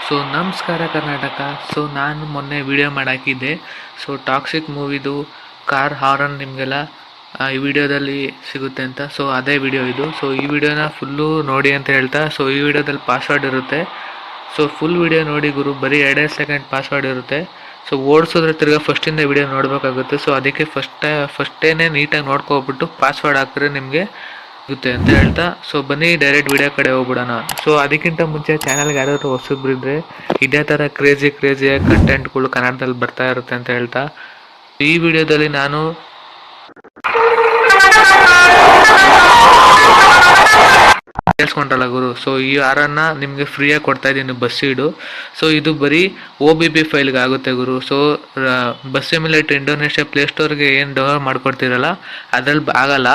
So ನಮಸ್ಕಾರ Karnataka. So ನಾನು ಮೊನ್ನೆ ವಿಡಿಯೋ ಮಾಡಾಕಿದ್ದೆ. ಸೊ ಟಾಕ್ಸಿಕ್ ಮೂವಿದು ಕಾರ್ ಹಾರನ್ ನಿಮಗೆಲ್ಲ ಈ ವಿಡಿಯೋದಲ್ಲಿ ಸಿಗುತ್ತೆ ಅಂತ. ಸೊ ಅದೇ ವಿಡಿಯೋ ಇದು. ಸೊ ಈ ವಿಡಿಯೋನ ಫುಲ್ಲು ನೋಡಿ ಅಂತ ಹೇಳ್ತಾ, ಸೊ ಈ ವಿಡಿಯೋದಲ್ಲಿ ಪಾಸ್ವರ್ಡ್ ಇರುತ್ತೆ. ಸೊ ಫುಲ್ ವಿಡಿಯೋ ನೋಡಿ ಗುರು, ಬರೀ 2 ಸೆಕೆಂಡ್ ಪಾಸ್ವರ್ಡ್ ಇರುತ್ತೆ. ಸೊ ಓಡಿಸಿದ್ರೆ ತಿರ್ಗಾ ಫಸ್ಟಿಂದ ವಿಡಿಯೋ ನೋಡಬೇಕಾಗುತ್ತೆ. ಸೊ ಅದಕ್ಕೆ ಫಸ್ಟೇನೆ ನೀಟಾಗಿ ನೋಡ್ಕೊಬಿಟ್ಟು ಪಾಸ್ವರ್ಡ್ ಹಾಕಿದ್ರೆ ನಿಮಗೆ ಆಗುತ್ತೆ ಅಂತ ಹೇಳ್ತಾ, ಸೊ ಬನ್ನಿ ಡೈರೆಕ್ಟ್ ವಿಡಿಯೋ ಕಡೆ ಹೋಗ್ಬಿಡೋಣ. ಸೊ ಅದಕ್ಕಿಂತ ಮುಂಚೆ ಚಾನಲ್ಗೆ ಯಾರಾದರೂ ಹೊಸಬ್ರಿದ್ರೆ ಇದೇ ಥರ ಕ್ರೇಜಿಯಾಗಿ ಕಂಟೆಂಟ್ಗಳು ಕನ್ನಡದಲ್ಲಿ ಬರ್ತಾ ಇರುತ್ತೆ ಅಂತ ಹೇಳ್ತಾ, ಈ ವಿಡಿಯೋದಲ್ಲಿ ನಾನು ಕೇಳಿಸ್ಕೊಂಡ್ರಲ್ಲ ಗುರು. ಸೊ ಈ ಆರನ್ನ ನಿಮಗೆ ಫ್ರೀಯಾಗಿ ಕೊಡ್ತಾ ಇದ್ದೀನಿ, ಬಸ್ ಸೀಡು. ಸೊ ಇದು ಬರೀ OBB ಫೈಲ್ಗೆ ಆಗುತ್ತೆ ಗುರು. ಸೊ ಬಸ್ ಸಿಮ್ಯುಲೇಟರ್ ಇಂಡೋನೇಷ್ಯಾ ಪ್ಲೇಸ್ಟೋರ್ಗೆ ಏನು ಡೌನ್ಲೋಡ್ ಮಾಡ್ಕೊಡ್ತೀರಲ್ಲ ಅದ್ರಲ್ಲಿ ಆಗಲ್ಲ.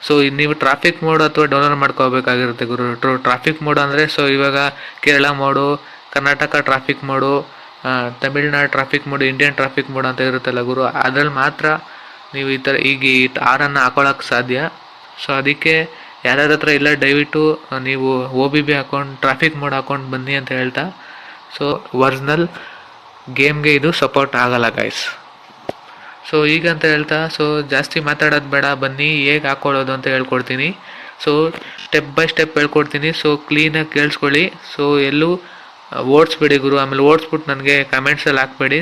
ಸೊ ನೀವು ಟ್ರಾಫಿಕ್ ಮೋಡ್ ಅಥವಾ ಡೌನ್ಲೋಡ್ ಮಾಡ್ಕೋಬೇಕಾಗಿರುತ್ತೆ ಗುರು. ಟ್ರಾಫಿಕ್ ಮೋಡ್ ಅಂದರೆ ಸೊ ಇವಾಗ Kerala mode, Karnataka traffic mode, Tamil Nadu traffic mode, Indian traffic mode ಅಂತ ಇರುತ್ತಲ್ಲ ಗುರು, ಅದ್ರಲ್ಲಿ ಮಾತ್ರ ನೀವು ಈ ಥರ ಈಗ ಈ ಆರನ್ನು ಹಾಕೊಳ್ಳೋಕೆ ಸಾಧ್ಯ. ಸೊ ಅದಕ್ಕೆ ಯಾರ್ಯಾರ ಹತ್ರ ಇಲ್ಲ ದಯವಿಟ್ಟು ನೀವು OBB ಅಕೌಂಟ್ ಟ್ರಾಫಿಕ್ ಮೋಡ್ ಹಾಕೊಂಡು ಬನ್ನಿ ಅಂತ ಹೇಳ್ತಾ. ಸೊ ಒರಿಜಿನಲ್ ಗೇಮ್ಗೆ ಇದು ಸಪೋರ್ಟ್ ಆಗಲ್ಲ ಗೈಸ್. ಸೊ ಈಗ ಅಂತ ಹೇಳ್ತಾ, ಸೊ ಜಾಸ್ತಿ ಮಾತಾಡೋದು ಬೇಡ, ಬನ್ನಿ ಹೇಗೆ ಹಾಕೊಳ್ಳೋದು ಅಂತ ಹೇಳ್ಕೊಡ್ತೀನಿ. ಸೊ ಸ್ಟೆಪ್ ಬೈ ಸ್ಟೆಪ್ ಹೇಳ್ಕೊಡ್ತೀನಿ. ಸೊ ಕ್ಲೀನಾಗಿ ಕೇಳಿಸ್ಕೊಳ್ಳಿ. ಸೊ ಎಲ್ಲೂ ಓಡಿಸ್ಬೇಡಿ ಗುರು. ಆಮೇಲೆ ಓಡಿಸ್ಬಿಟ್ಟು ನನಗೆ ಕಮೆಂಟ್ಸಲ್ಲಿ ಹಾಕ್ಬೇಡಿ.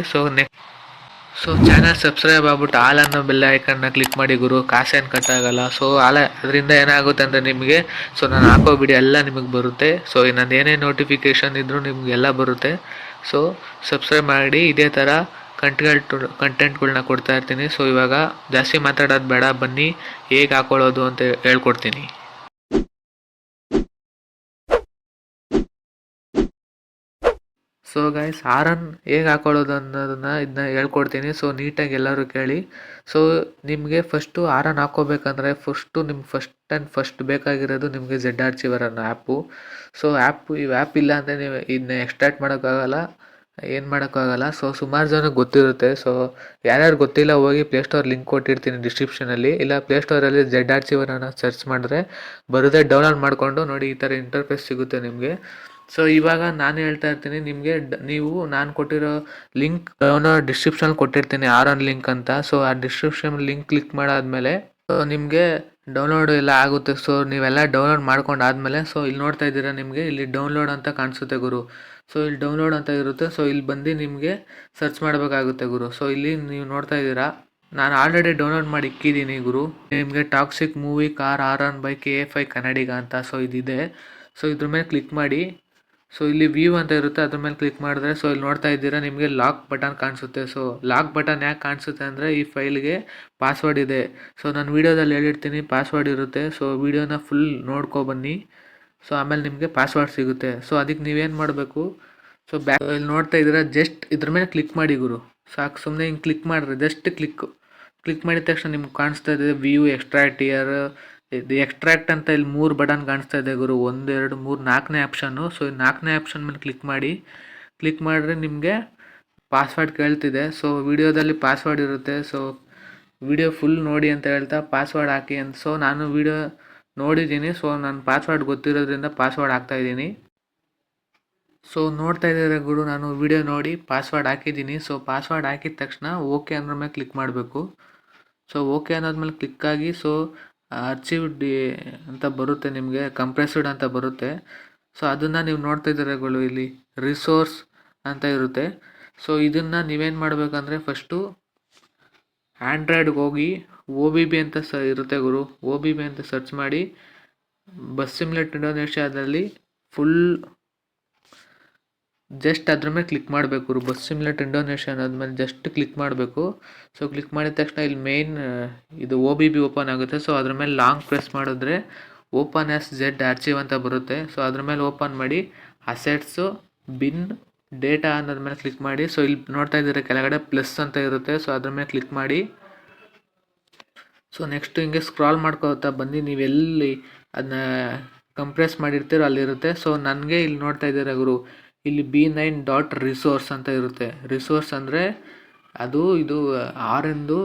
ಸೊ ಚಾನಲ್ ಸಬ್ಸ್ಕ್ರೈಬ್ ಆಗ್ಬಿಟ್ಟು ಆಲ್ ಅನ್ನೋ ಬೆಲ್ ಐಕನ್ನ ಕ್ಲಿಕ್ ಮಾಡಿ ಗುರು, ಕಾಸೇನು ಕಟ್ಟಾಗಲ್ಲ. ಸೊ ಅದರಿಂದ ಏನಾಗುತ್ತೆ ಅಂದರೆ ನಿಮಗೆ, ಸೊ ನಾನು ಹಾಕೋ ವಿಡಿಯೋ ಎಲ್ಲ ನಿಮಗೆ ಬರುತ್ತೆ. ಸೊ ನಂದು ಏನೇ ನೋಟಿಫಿಕೇಷನ್ ಇದ್ದರೂ ನಿಮಗೆಲ್ಲ ಬರುತ್ತೆ. ಸೊ ಸಬ್ಸ್ಕ್ರೈಬ್ ಮಾಡಿ, ಇದೇ ಥರ ಕಂಟೆಂಟ್ಗಳನ್ನ ಕೊಡ್ತಾ ಇರ್ತೀನಿ. ಸೊ ಇವಾಗ ಜಾಸ್ತಿ ಮಾತಾಡೋದು ಬೇಡ, ಬನ್ನಿ ಹೇಗೆ ಹಾಕೊಳ್ಳೋದು ಅಂತ ಹೇಳ್ಕೊಡ್ತೀನಿ. ಸೊ ಗೈಸ್, ಹಾರನ್ ಹೇಗೆ ಹಾಕೊಳ್ಳೋದು ಇದನ್ನ ಹೇಳ್ಕೊಡ್ತೀನಿ. ಸೊ ನೀಟಾಗಿ ಎಲ್ಲರೂ ಕೇಳಿ. ಸೊ ನಿಮಗೆ ಫಸ್ಟು ಹಾರನ್ ಹಾಕೋಬೇಕಂದ್ರೆ ನಿಮ್ಗೆ ಫಸ್ಟ್ ಬೇಕಾಗಿರೋದು ನಿಮಗೆ ZArchiver ಅನ್ನೋ ಆ್ಯಪು. ಸೊ ಈ ಆ್ಯಪ್ ಇಲ್ಲ ಅಂದರೆ ನೀವು ಇದನ್ನ ಎಕ್ಸ್ಟ್ರಾಕ್ಟ್ ಮಾಡೋಕ್ಕಾಗಲ್ಲ, ಏನು ಮಾಡೋಕ್ಕಾಗಲ್ಲ. ಸೊ ಸುಮಾರು ಜನಕ್ಕೆ ಗೊತ್ತಿರುತ್ತೆ. ಸೊ ಯಾರ್ಯಾರು ಗೊತ್ತಿಲ್ಲ ಹೋಗಿ ಪ್ಲೇಸ್ಟೋರ್ ಲಿಂಕ್ ಕೊಟ್ಟಿರ್ತೀನಿ ಡಿಸ್ಕ್ರಿಪ್ಷನಲ್ಲಿ, ಇಲ್ಲ ಪ್ಲೇಸ್ಟೋರಲ್ಲಿ ZArchiver ಅನ್ನೋ ಸರ್ಚ್ ಮಾಡಿದ್ರೆ ಬರುತ್ತೆ. ಡೌನ್ಲೋಡ್ ಮಾಡಿಕೊಂಡು ನೋಡಿ, ಈ ಥರ ಇಂಟರ್ಫೇಸ್ ಸಿಗುತ್ತೆ ನಿಮಗೆ. ಸೊ ಇವಾಗ ನಾನು ಹೇಳ್ತಾ ಇರ್ತೀನಿ ನಿಮಗೆ, ನಾನು ಕೊಟ್ಟಿರೋ ಲಿಂಕ್ ಡಿಸ್ಕ್ರಿಪ್ಷನ್ ಕೊಟ್ಟಿರ್ತೀನಿ, ಆರನ್ ಲಿಂಕ್ ಅಂತ. ಸೊ ಆ ಡಿಸ್ಕ್ರಿಪ್ಷನ್ ಲಿಂಕ್ ಕ್ಲಿಕ್ ಮಾಡಾದ್ಮೇಲೆ ನಿಮಗೆ ಡೌನ್ಲೋಡ್ ಎಲ್ಲ ಆಗುತ್ತೆ. ಸೊ ನೀವೆಲ್ಲ ಡೌನ್ಲೋಡ್ ಮಾಡ್ಕೊಂಡಾದ್ಮೇಲೆ, ಸೊ ಇಲ್ಲಿ ನೋಡ್ತಾ ಇದ್ದೀರಾ, ನಿಮಗೆ ಇಲ್ಲಿ ಡೌನ್ಲೋಡ್ ಅಂತ ಕಾಣಿಸುತ್ತೆ ಗುರು. ಸೊ ಇಲ್ಲಿ ಡೌನ್ಲೋಡ್ ಅಂತ ಇರುತ್ತೆ. ಸೊ ಇಲ್ಲಿ ಬಂದು ನಿಮಗೆ ಸರ್ಚ್ ಮಾಡಬೇಕಾಗುತ್ತೆ ಗುರು. ಸೊ ಇಲ್ಲಿ ನೀವು ನೋಡ್ತಾ ಇದ್ದೀರಾ, ನಾನು ಆಲ್ರೆಡಿ ಡೌನ್ಲೋಡ್ ಮಾಡಿ ಇಕ್ಕಿದ್ದೀನಿ ಗುರು. ನಿಮಗೆ toxic movie car horn by KFI ಕನ್ನಡಿಗ ಅಂತ. ಸೊ ಇದಿದೆ. ಸೊ ಇದ್ರ ಮೇಲೆ ಕ್ಲಿಕ್ ಮಾಡಿ. ಸೊ ಇಲ್ಲಿ ವ್ಯೂ ಅಂತ ಇರುತ್ತೆ, ಅದ್ರ ಮೇಲೆ ಕ್ಲಿಕ್ ಮಾಡಿದ್ರೆ, ಸೊ ಇಲ್ಲಿ ನೋಡ್ತಾ ಇದ್ದೀರಾ ನಿಮಗೆ ಲಾಕ್ ಬಟನ್ ಕಾಣಿಸುತ್ತೆ. ಸೊ ಲಾಕ್ ಬಟನ್ ಯಾಕೆ ಕಾಣಿಸುತ್ತೆ ಅಂದರೆ ಈ ಫೈಲ್ಗೆ ಪಾಸ್ವರ್ಡ್ ಇದೆ. ಸೊ ನಾನು ವೀಡಿಯೋದಲ್ಲಿ ಹೇಳಿರ್ತೀನಿ ಪಾಸ್ವರ್ಡ್ ಇರುತ್ತೆ. ಸೊ ವೀಡಿಯೋನ ಫುಲ್ ನೋಡ್ಕೊಬನ್ನಿ. ಸೊ ಆಮೇಲೆ ನಿಮಗೆ ಪಾಸ್ವರ್ಡ್ ಸಿಗುತ್ತೆ. ಸೊ ಅದಕ್ಕೆ ನೀವೇನು ಮಾಡಬೇಕು, ಸೊ ಇಲ್ಲಿ ನೋಡ್ತಾ ಇದ್ದೀರಾ, ಜಸ್ಟ್ ಇದ್ರ ಮೇಲೆ ಕ್ಲಿಕ್ ಮಾಡಿ ಗುರು, ಸಾಕು. ಸುಮ್ಮನೆ ಹಿಂಗೆ ಕ್ಲಿಕ್ ಮಾಡಿದ್ರೆ ಜಸ್ಟ್ ಕ್ಲಿಕ್ ಮಾಡಿದ ತಕ್ಷಣ ನಿಮ್ಗೆ ಕಾಣಿಸ್ತಾ ಇದೆ ವ್ಯೂ, ಎಕ್ಸ್ಟ್ರಾಕ್ಟ್ ಇಯರ್, ಇದು ಎಕ್ಸ್ಟ್ರಾಕ್ಟ್ ಅಂತ ಇಲ್ಲಿ 3 ಬಟನ್ ಕಾಣಿಸ್ತಾ ಇದೆ ಗುರು. 1 2 3 4ನೇ ಆಪ್ಷನ್ನು. ಸೊ ಈ 4ನೇ ಆಪ್ಷನ್ ಮೇಲೆ ಕ್ಲಿಕ್ ಮಾಡಿದ್ರೆ ನಿಮಗೆ ಪಾಸ್ವರ್ಡ್ ಕೇಳ್ತಿದೆ. ಸೊ ವಿಡಿಯೋದಲ್ಲಿ ಪಾಸ್ವರ್ಡ್ ಇರುತ್ತೆ. ಸೊ ವಿಡಿಯೋ ಫುಲ್ ನೋಡಿ ಅಂತ ಹೇಳ್ತಾ ಪಾಸ್ವರ್ಡ್ ಹಾಕಿ ಅಂತ. ಸೊ ನಾನು ವಿಡಿಯೋ ನೋಡಿದ್ದೀನಿ. ಸೊ ನಾನು ಪಾಸ್ವರ್ಡ್ ಗೊತ್ತಿರೋದ್ರಿಂದ ಪಾಸ್ವರ್ಡ್ ಹಾಕ್ತಾಯಿದ್ದೀನಿ. ಸೊ ನೋಡ್ತಾ ಇದ್ದಾರೆ ಗುರು, ನಾನು ವಿಡಿಯೋ ನೋಡಿ ಪಾಸ್ವರ್ಡ್ ಹಾಕಿದ್ದೀನಿ. ಸೊ ಪಾಸ್ವರ್ಡ್ ಹಾಕಿದ ತಕ್ಷಣ ಓಕೆ ಅನ್ನೋ ಮೇಲೆ ಕ್ಲಿಕ್ ಮಾಡಬೇಕು. ಸೊ ಓಕೆ ಅನ್ನೋದ್ಮೇಲೆ ಕ್ಲಿಕ್ ಆಗಿ, ಸೊ ಅರ್ಚಿವ್ಡ್ ಅಂತ ಬರುತ್ತೆ, ನಿಮಗೆ ಕಂಪ್ರೆಸ್ಡ್ ಅಂತ ಬರುತ್ತೆ. ಸೊ ಅದನ್ನು ನೀವು ನೋಡ್ತಾ ಇದ್ದೀರಗಳು, ಇಲ್ಲಿ ರಿಸೋರ್ಸ್ ಅಂತ ಇರುತ್ತೆ. ಸೊ ಇದನ್ನು ನೀವೇನು ಮಾಡಬೇಕಂದ್ರೆ ಫಸ್ಟು ಆ್ಯಂಡ್ರಾಯ್ಡ್ಗೆ ಹೋಗಿ OBB ಅಂತ ಇರುತ್ತೆ ಗುರು. OBB ಅಂತ ಸರ್ಚ್ ಮಾಡಿ, ಬಸ್ ಸಿಮ್ಯುಲೇಟರ್ ಇಂಡೋನೇಷ್ಯಾದಲ್ಲಿ ಫುಲ್ ಜಸ್ಟ್ ಅದ್ರ ಮೇಲೆ ಕ್ಲಿಕ್ ಮಾಡಬೇಕು. ಬಸ್ ಸಿಮ್ಯುಲೇಟರ್ ಇಂಡೋನೇಷ್ಯಾ ಅನ್ನೋದ್ಮೇಲೆ ಜಸ್ಟ್ ಕ್ಲಿಕ್ ಮಾಡಬೇಕು. ಸೊ ಕ್ಲಿಕ್ ಮಾಡಿದ ತಕ್ಷಣ ಇಲ್ಲಿ ಮೇನ್ ಇದು OBB ಓಪನ್ ಆಗುತ್ತೆ. ಸೊ ಅದ್ರ ಮೇಲೆ ಲಾಂಗ್ ಪ್ರೆಸ್ ಮಾಡಿದ್ರೆ ಓಪನ್ ಆಸ್ ZArchive ಅಂತ ಬರುತ್ತೆ. ಸೊ ಅದ್ರ ಮೇಲೆ ಓಪನ್ ಮಾಡಿ, ಅಸೆಟ್ಸು, ಬಿನ್, ಡೇಟಾ ಅನ್ನೋದ್ರ ಮೇಲೆ ಕ್ಲಿಕ್ ಮಾಡಿ. ಸೊ ಇಲ್ಲಿ ನೋಡ್ತಾ ಇದ್ದೀರಾ ಕೆಳಗಡೆ ಪ್ಲಸ್ ಅಂತ ಇರುತ್ತೆ. ಸೊ ಅದ್ರ ಮೇಲೆ ಕ್ಲಿಕ್ ಮಾಡಿ. ಸೊ ನೆಕ್ಸ್ಟ್ ಹಿಂಗೆ ಸ್ಕ್ರಾಲ್ ಮಾಡ್ಕೋತಾ ಬಂದು ನೀವೆಲ್ಲಿ ಅದನ್ನ ಕಂಪ್ರೆಸ್ ಮಾಡಿರ್ತೀರೋ ಅಲ್ಲಿರುತ್ತೆ. ಸೊ ನನಗೆ ಇಲ್ಲಿ ನೋಡ್ತಾ ಇದ್ದೀರಾ ಗುರು, ಇಲ್ಲಿ B9.resource ಅಂತ ಇರುತ್ತೆ. ರಿಸೋರ್ಸ್ ಅಂದರೆ ಇದು ಆರೆಂದು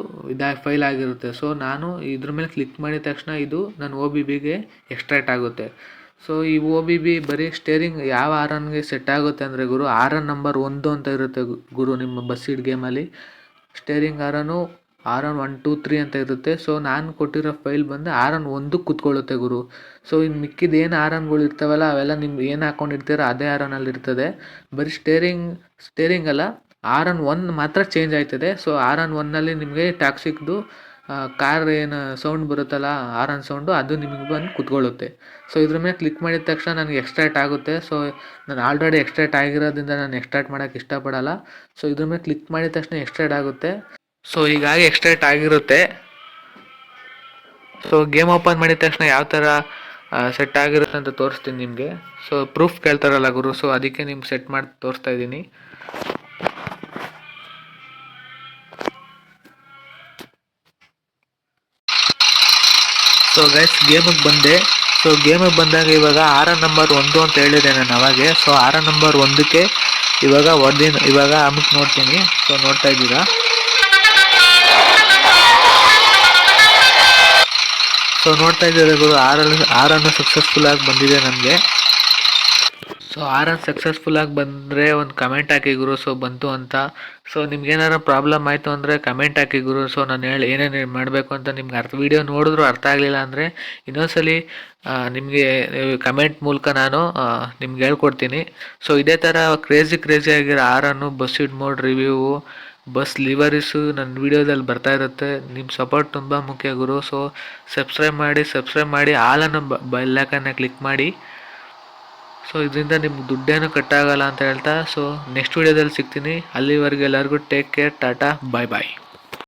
ಫೈಲ್ ಆಗಿರುತ್ತೆ. ಸೊ ನಾನು ಇದ್ರ ಮೇಲೆ ಕ್ಲಿಕ್ ಮಾಡಿದ ತಕ್ಷಣ ಇದು ನನ್ನ OBBಗೆ ಎಕ್ಸ್ಟ್ರಾಕ್ಟ್ ಆಗುತ್ತೆ. ಸೊ ಈ OBB ಬರೀ ಸ್ಟೇರಿಂಗ್ ಯಾವ ಆರನ್ಗೆ ಸೆಟ್ ಆಗುತ್ತೆ ಅಂದರೆ ಗುರು ಆರನ್ ನಂಬರ್ 1 ಅಂತ ಇರುತ್ತೆ ಗುರು ನಿಮ್ಮ ಬಸ್ಸಿಡ್ ಗೇಮಲ್ಲಿ. ಸ್ಟೇರಿಂಗ್ ಆರನು ಆರನ್ 1 2 3 ಅಂತ ಇರುತ್ತೆ. ಸೊ ನಾನು ಕೊಟ್ಟಿರೋ ಫೈಲ್ ಬಂದು ಆರನ್ 1 ಕೂತ್ಕೊಳ್ಳುತ್ತೆ ಗುರು. ಸೊ ಇನ್ನು ಮಿಕ್ಕಿದ ಏನು ಆರನ್ಗಳು ಇರ್ತಾವಲ್ಲ ಅವೆಲ್ಲ ನಿಮ್ಗೆ ಏನು ಹಾಕೊಂಡಿರ್ತೀರೋ ಅದೇ ಆರನಲ್ಲಿ ಇರ್ತದೆ. ಬರೀ ಸ್ಟೇರಿಂಗ್ ಅಲ್ಲ, ಆರನ್ 1 ಮಾತ್ರ ಚೇಂಜ್ ಆಯ್ತದೆ. ಸೊ ಆರನ್ 1ನಲ್ಲಿ ನಿಮಗೆ ಟಾಕ್ಸಿಕ್ದು ಕಾರ್ ಏನು ಸೌಂಡ್ ಬರುತ್ತಲ್ಲ ಆರನ್ ಸೌಂಡು, ಅದು ನಿಮಗೆ ಬಂದು ಕೂತ್ಕೊಳ್ಳುತ್ತೆ. ಸೊ ಇದ್ರ ಮೇಲೆ ಕ್ಲಿಕ್ ಮಾಡಿದ ತಕ್ಷಣ ನನಗೆ ಎಕ್ಸ್ಟ್ರಾಕ್ಟ್ ಆಗುತ್ತೆ. ಸೊ ನಾನು ಆಲ್ರೆಡಿ ಎಕ್ಸ್ಟ್ರಾಕ್ಟ್ ಆಗಿರೋದ್ರಿಂದ ನಾನು ಎಕ್ಸ್ಟ್ರಾಕ್ಟ್ ಮಾಡೋಕ್ಕೆ ಇಷ್ಟಪಡಲ್ಲ. ಸೊ ಇದ್ರ ಮೇಲೆ ಕ್ಲಿಕ್ ಮಾಡಿದ ತಕ್ಷಣ ಎಕ್ಸ್ಟ್ರಾಕ್ಟ್ ಆಗುತ್ತೆ. ಸೊ ಹೀಗಾಗಿ ಎಕ್ಸ್ಟ್ರಾಕ್ಟ್ ಆಗಿರುತ್ತೆ. ಸೊ ಗೇಮ್ ಓಪನ್ ಮಾಡಿದ ತಕ್ಷಣ ಯಾವ ಥರ ಸೆಟ್ ಆಗಿರುತ್ತೆ ಅಂತ ತೋರಿಸ್ತೀನಿ ನಿಮಗೆ. ಸೊ ಪ್ರೂಫ್ ಕೇಳ್ತಾರಲ್ಲ ಗುರು, ಸೊ ಅದಕ್ಕೆ ನಿಮ್ಗೆ ಸೆಟ್ ಮಾಡಿ ತೋರಿಸ್ತಾ ಇದ್ದೀನಿ. ಸೊ ಗೈಸ್ ಗೇಮಿಗೆ ಬಂದೆ. ಸೊ ಗೇಮಿಗೆ ಬಂದಾಗ ಇವಾಗ ಆರನ್ ನಂಬರ್ 1 ಅಂತ ಹೇಳಿದೆ ನಾನು ಅವಾಗೆ. ಸೊ ಆರನ್ ನಂಬರ್ 1ಕ್ಕೆ ಇವಾಗ ಅಮುಕ್ ನೋಡ್ತೀನಿ. ಸೊ ನೋಡ್ತಾ ಇದ್ದೀರಾ, ಸೊ ನೋಡ್ತಾ ಇದ್ದೀರಾ ಗುರು, ಆರನ್ನು ಸಕ್ಸಸ್ಫುಲ್ ಆಗಿ ಬಂದಿದೆ ನನಗೆ. ಸೊ ಆರನ್ ಸಕ್ಸಸ್ಫುಲ್ ಆಗಿ ಬಂದರೆ ಒಂದು ಕಮೆಂಟ್ ಹಾಕಿ ಗುರು, ಸೊ ಬಂತು ಅಂತ. ಸೊ ನಿಮ್ಗೇನಾರು ಪ್ರಾಬ್ಲಮ್ ಆಯಿತು ಅಂದರೆ ಕಮೆಂಟ್ ಹಾಕಿ ಗುರು. ಸೊ ನಾನು ಏನೇನು ಮಾಡಬೇಕು ಅಂತ ನಿಮ್ಗೆ ವಿಡಿಯೋ ನೋಡಿದ್ರು ಅರ್ಥ ಆಗಲಿಲ್ಲ ಅಂದರೆ ಇನ್ನೊಂದ್ಸಲಿ ನಿಮಗೆ ಕಮೆಂಟ್ ಮೂಲಕ ನಾನು ನಿಮ್ಗೆ ಹೇಳ್ಕೊಡ್ತೀನಿ. ಸೊ ಇದೇ ಥರ ಕ್ರೇಜಿ ಆಗಿರೋ ಆರನ್ನು ಬಸ್ಸಿಡ್ ಮೋಡ್ ರಿವ್ಯೂ, ಬಸ್ ಲಿವರೀಸು ನನ್ನ ವೀಡಿಯೋದಲ್ಲಿ ಬರ್ತಾ ಇರುತ್ತೆ. ನಿಮ್ಮ ಸಪೋರ್ಟ್ ತುಂಬ ಮುಖ್ಯ ಗುರು. ಸೊ ಸಬ್ಸ್ಕ್ರೈಬ್ ಮಾಡಿ ಆಲನ್ನು ಬೆಲ್ಲೈಕನ್ನ ಕ್ಲಿಕ್ ಮಾಡಿ. ಸೊ ಇದರಿಂದ ನಿಮ್ಗೆ ದುಡ್ಡೇನು ಕಟ್ಟಾಗಲ್ಲ ಅಂತ ಹೇಳ್ತಾ, ಸೊ ನೆಕ್ಸ್ಟ್ ವೀಡಿಯೋದಲ್ಲಿ ಸಿಗ್ತೀನಿ. ಅಲ್ಲಿವರೆಗೆ ಎಲ್ಲರಿಗೂ ಟೇಕ್ ಕೇರ್, ಟಾಟಾ, ಬಾಯ್ ಬಾಯ್.